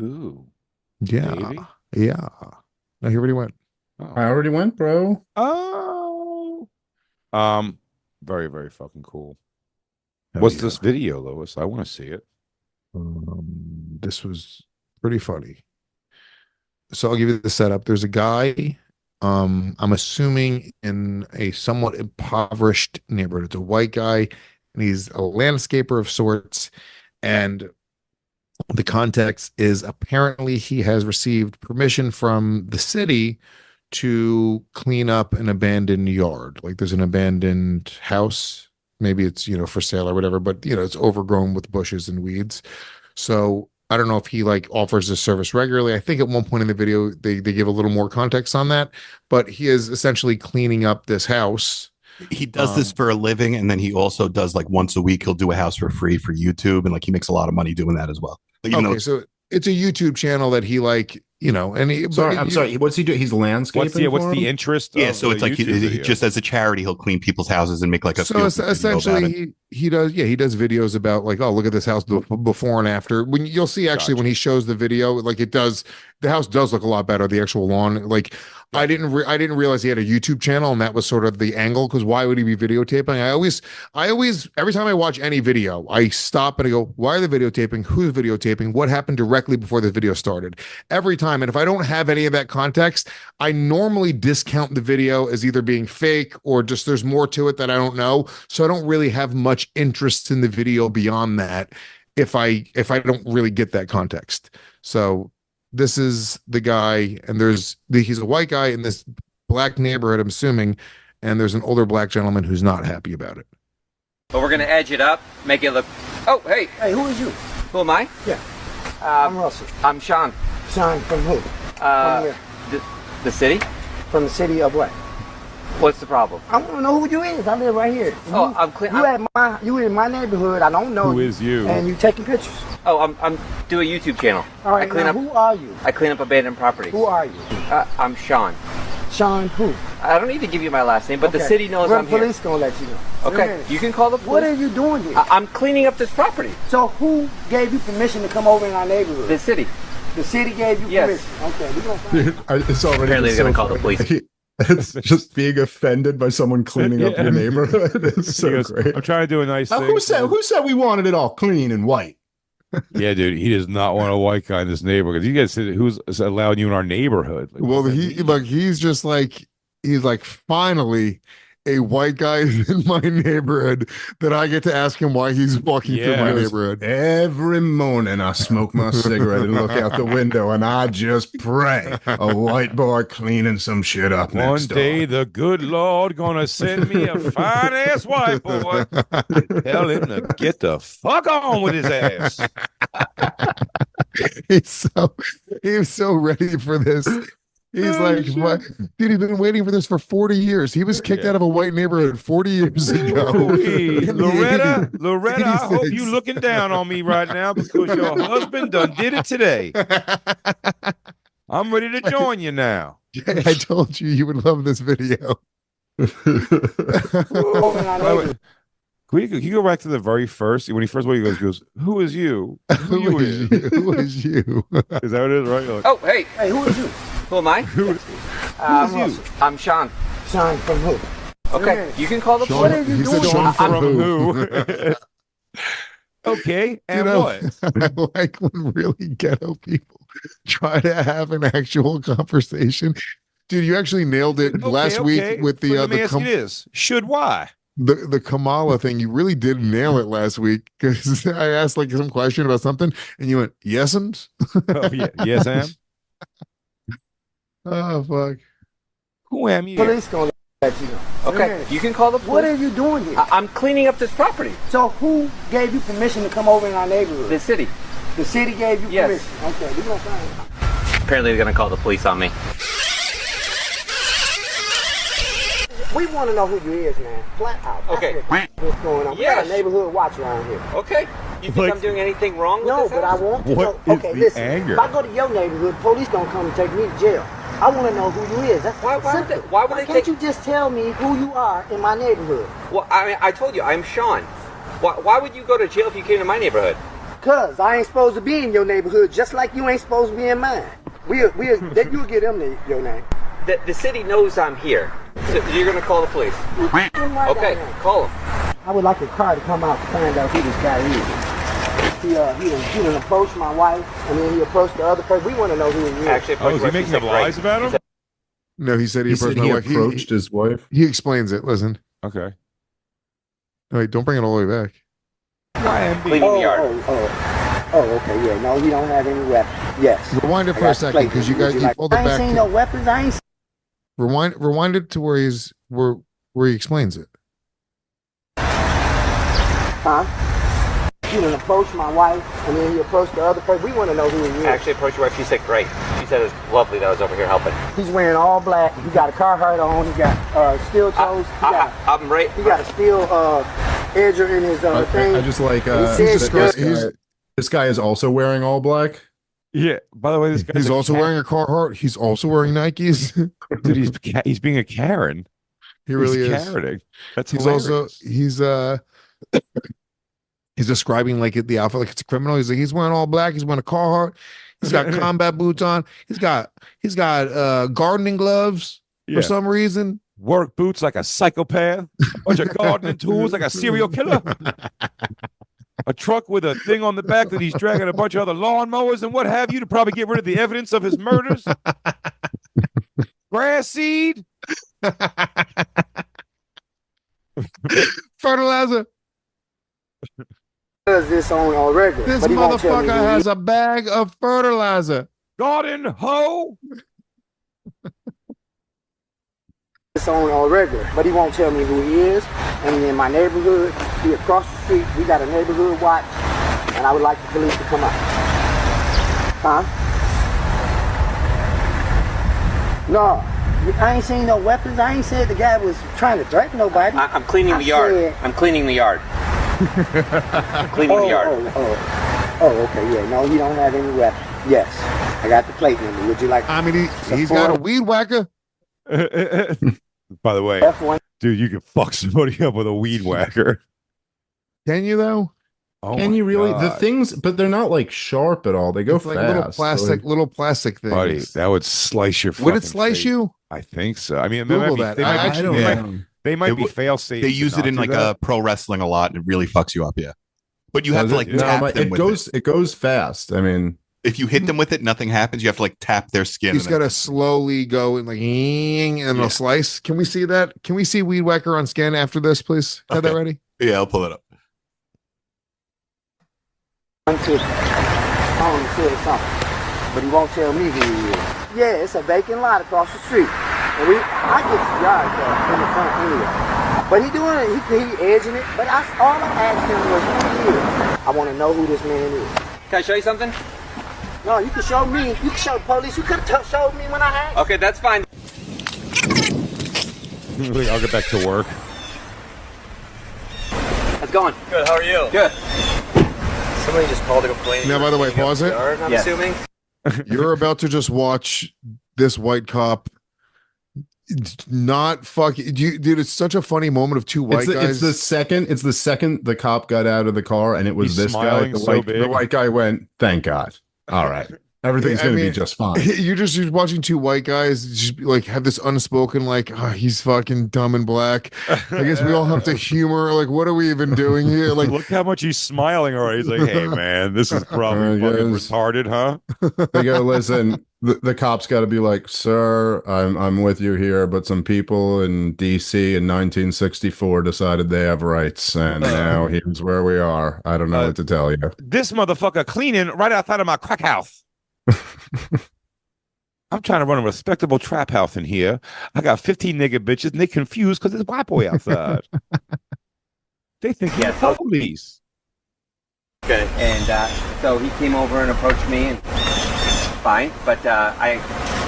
Ooh, Yeah. Davy. Yeah. No, he already went. Oh. I already went, bro. Oh. Um, very, very fucking cool. Hell What's yeah. this video, Lois? I want to see it. This was pretty funny. So I'll give you the setup. There's a guy, I'm assuming in a somewhat impoverished neighborhood. It's a white guy, and he's a landscaper of sorts. And the context is apparently he has received permission from the city to clean up an abandoned yard. Like there's an abandoned house. Maybe it's, for sale or whatever, but it's overgrown with bushes and weeds. So I don't know if he like offers this service regularly. I think at one point in the video they give a little more context on that, but he is essentially cleaning up this house. He does this Um, for a living, and then he also does like once a week he'll do a house for free for YouTube, and like he makes a lot of money doing that as well. Like, even though okay, it's so it's a YouTube channel that he like, and he, but Sorry, I'm sorry. What's he do? He's landscaping What's for the him? interest yeah, of so the it's like YouTube he video? just as a charity he'll clean people's houses and make like a So feel good video about essentially, it. he does, yeah, he does videos about like, oh, look at this house before and after. When you'll see actually when Gotcha. he shows the video, like the house does look a lot better. The actual lawn, like I didn't realize he had a YouTube channel, and that was sort of the angle. Because why would he be videotaping? I always, every time I watch any video, I stop and I go, why are they videotaping? Who's videotaping? What happened directly before the video started? Every time, and if I don't have any of that context, I normally discount the video as either being fake or just there's more to it that I don't know. So I don't really have much interest in the video beyond that if I don't really get that context. So this is the guy, and he's a white guy in this black neighborhood, I'm assuming, and there's an older black gentleman who's not happy about it. But we're gonna edge it up, make it look. Oh, hey, Hey, who is you? who am I? Yeah, I'm Russell. I'm Sean. Sean from who? From where? The city. From the city of what? What's the problem? I want to know who you is. I live right here. Oh, I'm clean. You in my neighborhood. I don't know Who is you? And you taking pictures. Oh, I'm do a YouTube channel. All right, I clean now up. who are you? I clean up abandoned properties. Who are you? I'm Sean. Sean who? I don't need to give you my last name, but the Okay. city knows Well, I'm here. police gonna let you know. Okay, you can call the police. What are you doing here? I'm cleaning up this property. So who gave you permission to come over in our neighborhood? The city. The city gave you Yes. permission. Okay, we gonna find It's already Apparently just they're gonna so call the funny. police. It's just being offended by someone cleaning up Yeah. your neighborhood. It's He so goes, great. I'm trying to do a nice Now, thing. who said we wanted it all clean and white? Yeah, dude, he does not want a white guy in this neighborhood. You guys said who's allowing you in our neighborhood? Like, Well, what does that he mean? like he's like finally a white guy is in my neighborhood that I get to ask him why he's walking through my Yeah. neighborhood. Every morning I smoke my cigarette and look out the window and I just pray a white boy cleaning some shit up One next day door. the good Lord gonna send me a fine ass white boy. Tell him to get the fuck on with his ass. He's so ready for this. He's Oh, like, shit. what? Dude, he's been waiting for this for 40 years. He was kicked Yeah. out of a white neighborhood 40 years ago. Ooh-wee. In the Loretta, I hope 86. you looking down on me right now because your husband done did it today. I'm ready to join you now. I told you would love this video. over in our Wait, wait. neighborhood. Can you go back to the very first when he first he goes, who is you? Who is you? Who is you? Is that what it is, right? You're like, Oh, hey, Hey, who is you? who am I? who is I'm you? Russell. I'm Sean. Sean from who? Okay, you can call the Sean- What police. are you he said doing? Sean From from who? who? Okay, and what? I like when really ghetto people try to have an actual conversation. Dude, you actually nailed it last week with the Let me ask you this: should why? the Kamala thing. You really did nail it last week because I asked like some question about something and you went yes'ms. Oh yeah, yes, am. Oh fuck. Who am you? Police gonna let you know. Okay, you can call the What are police. you doing here? I'm cleaning up this property. So who gave you permission to come over in our neighborhood? The city. The city gave you Yes. permission. Okay, we gonna find him. Apparently they're gonna call the police on me. We want to know who you is, man. Flat out. That's Okay. What's going on? We got Yes. a neighborhood watch around here. Okay. You think Like- I'm doing anything wrong with No, this but I house? want to What know. is Okay, the listen. anger? If I go to your neighborhood, police gonna come and take me to jail. I want to know who you is. That's Why would simple. they- why would they can't take- you just tell me who you are in my neighborhood? Well, I mean, I told you, I'm Sean. Why would you go to jail if you came to my neighborhood? Cuz I ain't supposed to be in your neighborhood just like you ain't supposed to be in mine. You'll get them your name. The city knows I'm here. So you're gonna call the police. Okay, call them. I would like a car to come out to find out who this guy is. He done approached my wife, and then he approached the other person. We want to know who he is. Actually, Oh, is he making up lies about him? No, he said he approached my wife. approached his wife. He explains it. Listen. Okay. No, wait, don't bring it all the way back. Cleaning the yard. Okay, yeah. No, he don't have any weapons. Yes. Rewind it for a second, because you guys pulled it I ain't back. seen no weapons. I ain't. Rewind it to where he explains it. Huh? He done approached my wife, and then he approached the other person. We want to know who he is. Actually approached your wife. She said great. She said it was lovely that I was over here helping. He's wearing all black. He got a Carhartt on. He got steel toes. I'm right. He got a steel edger in his thing. I just like this guy is also wearing all black. Yeah. By the way, this guy's He's also wearing a Carhartt. He's also wearing Nikes. Dude, he's being a Karen. He really He's is. Karening. That's He's hilarious. he's describing like the outfit like it's a criminal. He's like he's wearing all black. He's wearing a Carhartt. He's got combat boots on. He's got gardening gloves for some reason. Work boots like a psychopath. A bunch of gardening tools like a serial killer. A truck with a thing on the back that he's dragging a bunch of other lawnmowers and what have you to probably get rid of the evidence of his murders. Grass seed. Fertilizer. Does this on regular? This but he won't tell me motherfucker who he has is. a bag of fertilizer. Garden hoe. It's on regular, but he won't tell me who he is. And in my neighborhood, he across the street, we got a neighborhood watch, and I would like the police to come out. Huh? No, I ain't seen no weapons. I ain't said the guy was trying to threaten nobody. I'm cleaning the yard. I'm cleaning the yard. Cleaning the yard. Okay, yeah. No, he don't have any weapons. Yes, I got the plate number. Would you like? I mean, he's got a weed whacker. By the way, F1. dude, you can fuck somebody up with a weed whacker. Can you though? Oh Can my you really? The God. things, but they're not like sharp at all. They go It's like fast. little plastic things. Buddy, that would slice your. Would it fucking slice face. you? I think so. I mean, Google they might be, that. They might, I be, don't they might, know. they might It be would- fail safe. They use it in like pro wrestling a lot, and it really fucks you up. Yeah, but you have to like tap them with it goes fast. I mean, if you hit them with it, nothing happens. You have to like tap their skin. He's and got then- to slowly go and like and a slice. Can we see that? Can we see weed whacker on scan after this, please? Have that Okay. ready? Yeah, I'll pull it up. But he won't tell me who he is. Yeah, it's a vacant lot across the street. And I get the yard in the front anyway. But he doing it, he edging it. But all I asked him was who he is. I want to know who this man is. Can I show you something? No, you can show me. You can show the police. You could have showed me when I asked. Okay, that's fine. I'll get back to work. How's it going? Good. How are you? Good. Somebody just called to complain. Now, by the way, pause it. I'm assuming. You're about to just watch this white cop not fucking dude. It's such a funny moment of two white guys. It's the second the cop got out of the car and it was He's this guy. smiling so The big. white guy went, "Thank God. All right, everything's I gonna be mean, just fine." You're just watching two white guys just like have this unspoken like, oh, he's fucking dumb and black. I guess we all have to humor. Like, what are we even doing here? Like, Look how much he's smiling already. He's like, hey, man, this is probably fucking Yes. retarded, huh? They go, "Listen, the cops got to be like, sir, I'm with you here, but some people in D.C. in 1964 decided they have rights, and now here's where we are. I don't know what to tell you." This motherfucker cleaning right outside of my crack house. I'm trying to run a respectable trap house in here. I got 15 nigga bitches, and they confused because there's white boy outside. They think he's Yeah, police. Okay. And so he came over and approached me, and fine. But the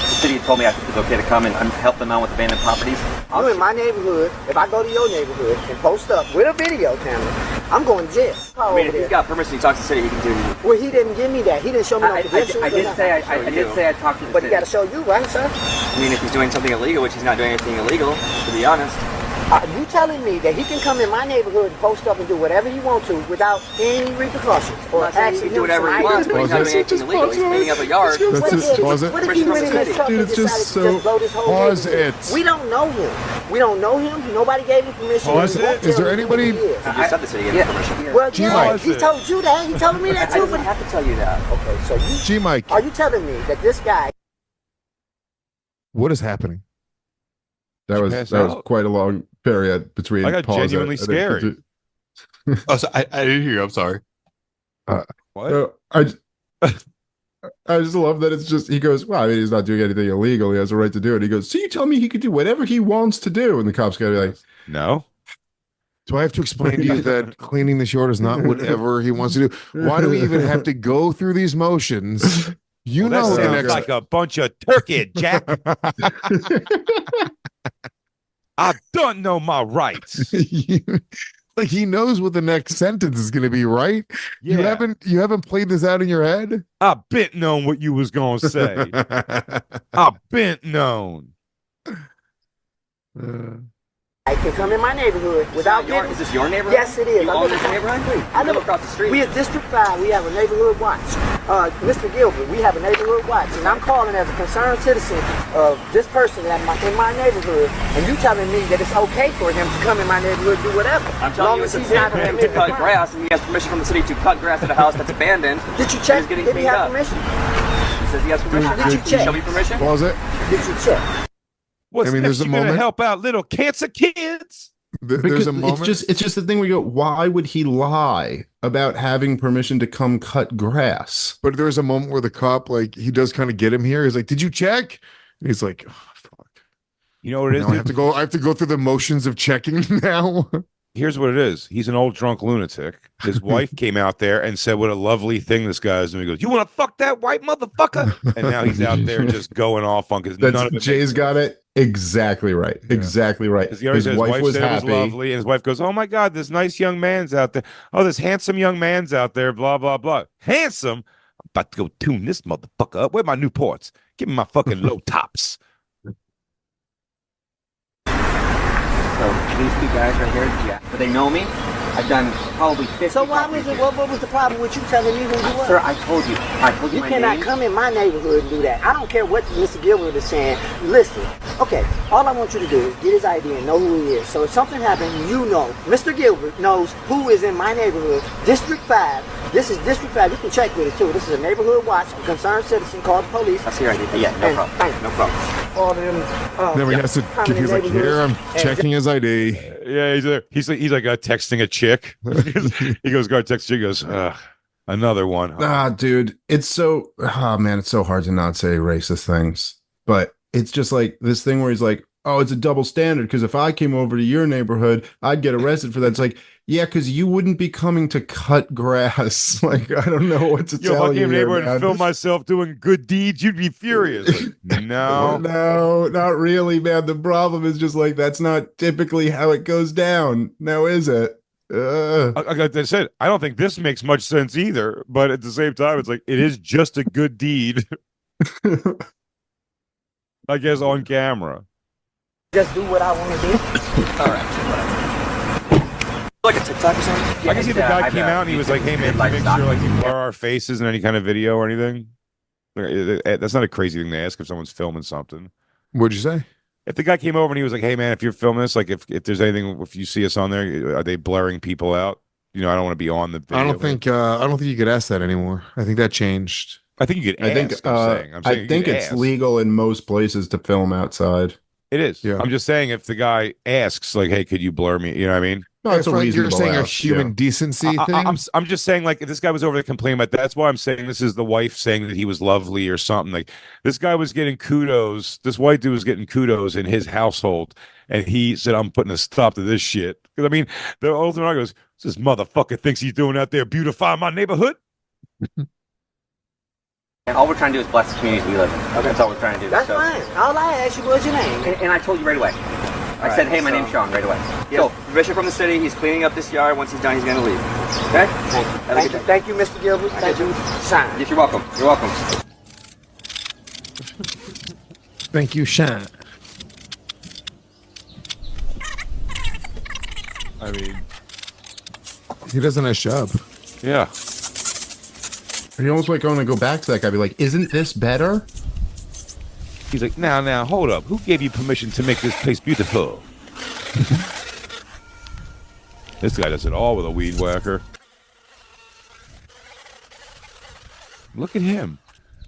city had told me it was okay to come and help them out with abandoned properties. You in my neighborhood. If I go to your neighborhood and post up with a video camera, I'm going to jail. I mean, if he's got permission to talk to the city, he can do it. Well, he didn't give me that. He didn't show me no I credentials. did or say nothing. I did say I talked to the But he city. got to show you, right, sir? I mean, if he's doing something illegal, which he's not doing anything illegal, to be honest. You telling me that he can come in my neighborhood and post up and do whatever he wants to without any repercussions or I'm not saying he asking can do whatever he wants, but he's not doing anything illegal. He's cleaning up a yard. Let's just pause it. What if he went in his truck Dude, and it's just decided to just blow this whole Pause neighborhood? it. We don't know him. We don't know him. Nobody gave him permission. Pause He won't it. Is tell there me who anybody- he is. You just said the city gave him permission. Well, G yeah, Mike. he told you that. He told me that I too. didn't have to tell you that. Okay, so you G Mike, are you telling me that this guy? what is happening? That was pass that was out? quite a long period between. I got pause genuinely it. I scared. didn't- Oh, so I didn't hear you. I'm sorry. What? I just love that it's just he goes, well, I mean, he's not doing anything illegal. He has a right to do it. He goes, so you tell me he could do whatever he wants to do, and the cops gotta be like, No. Do I have to explain to you that cleaning this yard is not whatever he wants to do? Why do we even have to go through these motions? You Well, that know the sounds next. like a bunch of turkey, Jack. I don't know my rights. Like he knows what the next sentence is going to be, right? Yeah, You haven't played this out in your head. I been known what you was gonna say. I been known. I can come in my neighborhood without Your, getting. is this your neighborhood? Yes, it is. You I own live this neighborhood? I I live live across the street. We at District 5, we have a neighborhood watch. Mr. Gilbert, we have a neighborhood watch, and I'm calling as a concerned citizen of this person in my neighborhood, and you telling me that it's okay for him to come in my neighborhood and do whatever. I'm as long telling you, as it's he's okay not for him committing to cut a crime. grass, and he has permission from the city to cut grass at a house that's abandoned. Did you check? It's getting Did he cleaned have up. permission? He says he has permission. Did you check? Show me permission. Pause it. Did you check? What's I mean, next? there's a You gonna moment- help out little cancer kids? There's because a moment. it's just the thing we go, why would he lie about having permission to come cut grass? But there's a moment where the cop, like, he does kind of get him here. He's like, "Did you check?" And he's like, "Oh, fuck." You know what it is? Now I dude? have to go through the motions of checking now. Here's what it is. He's an old drunk lunatic. His wife came out there and said, "What a lovely thing this guy is doing." He goes, "You want to fuck that white motherfucker?" And now he's out there just going off on because none of it. Jay's got it exactly right. Yeah. Exactly right. Because he always His said his wife was said it was happy. lovely, and his wife goes, "Oh my God, this nice young man's out there. Oh, this handsome young man's out there." Blah blah blah. Handsome. I'm about to go tune this motherfucker up. Where my Newports? Give me my fucking low tops. So these two guys right here, yeah, but they know me. I've done probably 50. So why was it? What was the problem with you telling me who you were? Sir, I told you. You my cannot name. come in my neighborhood and do that. I don't care what Mr. Gilbert is saying. Listen, okay, all I want you to do is get his ID and know who he is. So if something happened, you know. Mr. Gilbert knows who is in my neighborhood. District 5. This is District 5. You can check with it too. This is a neighborhood watch. A concerned citizen called the police. That's your ID. Yeah, no And problem. thank you. No problem. All of them. Then he has to. Prominent He's like, "Here, I'm neighborhoods. checking his ID." Yeah, he's like texting a chick. He goes, "Guard text chick." He goes, "Another one." Ah, dude, it's so man, it's so hard to not say racist things. But it's just like this thing where he's like, oh, it's a double standard because if I came over to your neighborhood, I'd get arrested for that. It's like, yeah, because you wouldn't be coming to cut grass. Like, I don't know what to Yo, if tell I you. came here, neighborhood man. and film myself doing good deeds, you'd be furious. Like, no. No, not really, man. The problem is just like that's not typically how it goes down. Now, is it? Like I said, I don't think this makes much sense either. But at the same time, it's like it is just a good deed. I guess on camera. Just do what I want to do. All right. Like a TikTok or something? I can see the guy came out and he was like, "Hey man, can you make sure like you blur our faces in any kind of video or anything?" That's not a crazy thing to ask if someone's filming something. What'd you say? If the guy came over and he was like, "Hey man, if you're filming this, like if there's anything, if you see us on there, are they blurring people out? You know, I don't want to be on the video." I don't think you could ask that anymore. I think that changed. I think you could ask. I think I'm saying I you think could it's ask. legal in most places to film outside. It is. Yeah. I'm just saying if the guy asks, like, "Hey, could you blur me?" You know what I mean? No, it's a If, like, reasonable you're saying a ask, human yeah. decency thing. I'm just saying, like, if this guy was over there complaining about that, that's why I'm saying this is the wife saying that he was lovely or something. Like, this guy was getting kudos. This white dude was getting kudos in his household, and he said, "I'm putting a stop to this shit." Because I mean, the ultimate argument goes, "This motherfucker thinks he's doing out there beautifying my neighborhood." And all we're trying to do is bless the communities we live in. Okay. That's all we're trying to do. That's So- fine. All I asked you was your name. And I told you right away. I said, "Hey, my name's Sean," right away. So, permission from the city. He's cleaning up this yard. Once he's done, he's going to leave. Okay? Thank you. Have a Thank good you. day. Thank you, Mr. Gilbert. Thank you, Sean. Yes, you're welcome. You're welcome. Thank you, Sean. I mean, He does a nice job. yeah. You almost like going to go back to that guy, be like, "Isn't this better?" He's like, now, hold up. Who gave you permission to make this place beautiful? This guy does it all with a weed whacker. Look at him.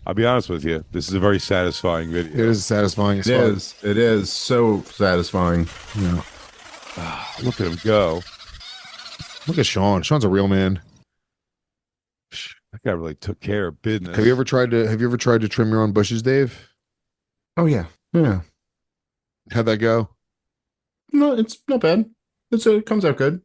I'll be honest with you. This is a very satisfying It video. is satisfying as It fuck. is. It is so satisfying. Yeah. Look at him go. Look at Sean. Sean's a real man. That guy really took care of business. Have you ever tried to trim your own bushes, Dave? Oh yeah, yeah. How'd that go? No, it's not bad. It comes out good.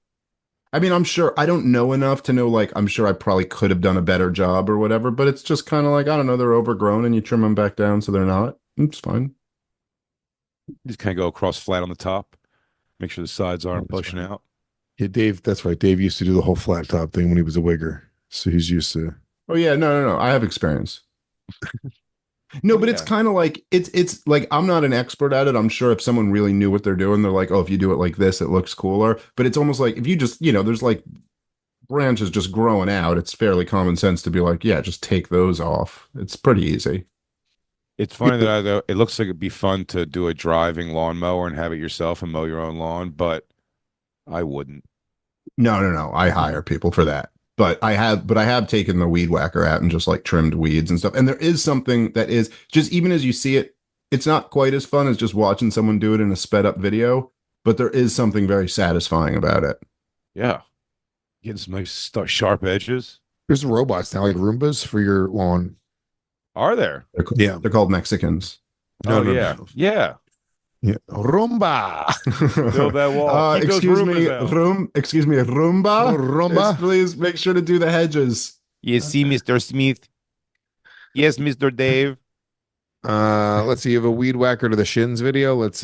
I mean, I'm sure I don't know enough to know, like, I'm sure I probably could have done a better job or whatever, but it's just kind of like, I don't know, they're overgrown and you trim them back down so they're not. It's fine. Just kind of go across flat on the top. Make sure the sides aren't That's pushing right. out. Yeah, Dave. That's right. Dave used to do the whole flat top thing when he was a wigger, so he's used to. Oh yeah, no. I have experience. No, but it's Yeah. kind of like it's like I'm not an expert at it. I'm sure if someone really knew what they're doing, they're like, oh, if you do it like this, it looks cooler. But it's almost like if you just, there's like branches just growing out. It's fairly common sense to be like, yeah, just take those off. It's pretty easy. It's funny that it looks like it'd be fun to do a driving lawnmower and have it yourself and mow your own lawn, but I wouldn't. No. I hire people for that. But I have taken the weed whacker out and just like trimmed weeds and stuff. And there is something that is just, even as you see it, it's not quite as fun as just watching someone do it in a sped up video, but there is something very satisfying about it. Yeah. Getting some nice sharp edges. There's robots now, like Roombas for your lawn. Are there? Yeah. They're called Mexicans. Oh, yeah. Yeah. Yeah. Roomba. Build that wall. Keep those excuse me, Roombas out. Roomba. Roomba. Yes, please make sure to do the hedges. You see, Mr. Smith? Yes, Mr. Dave. Let's see. You have a weed whacker to the shins video. Let's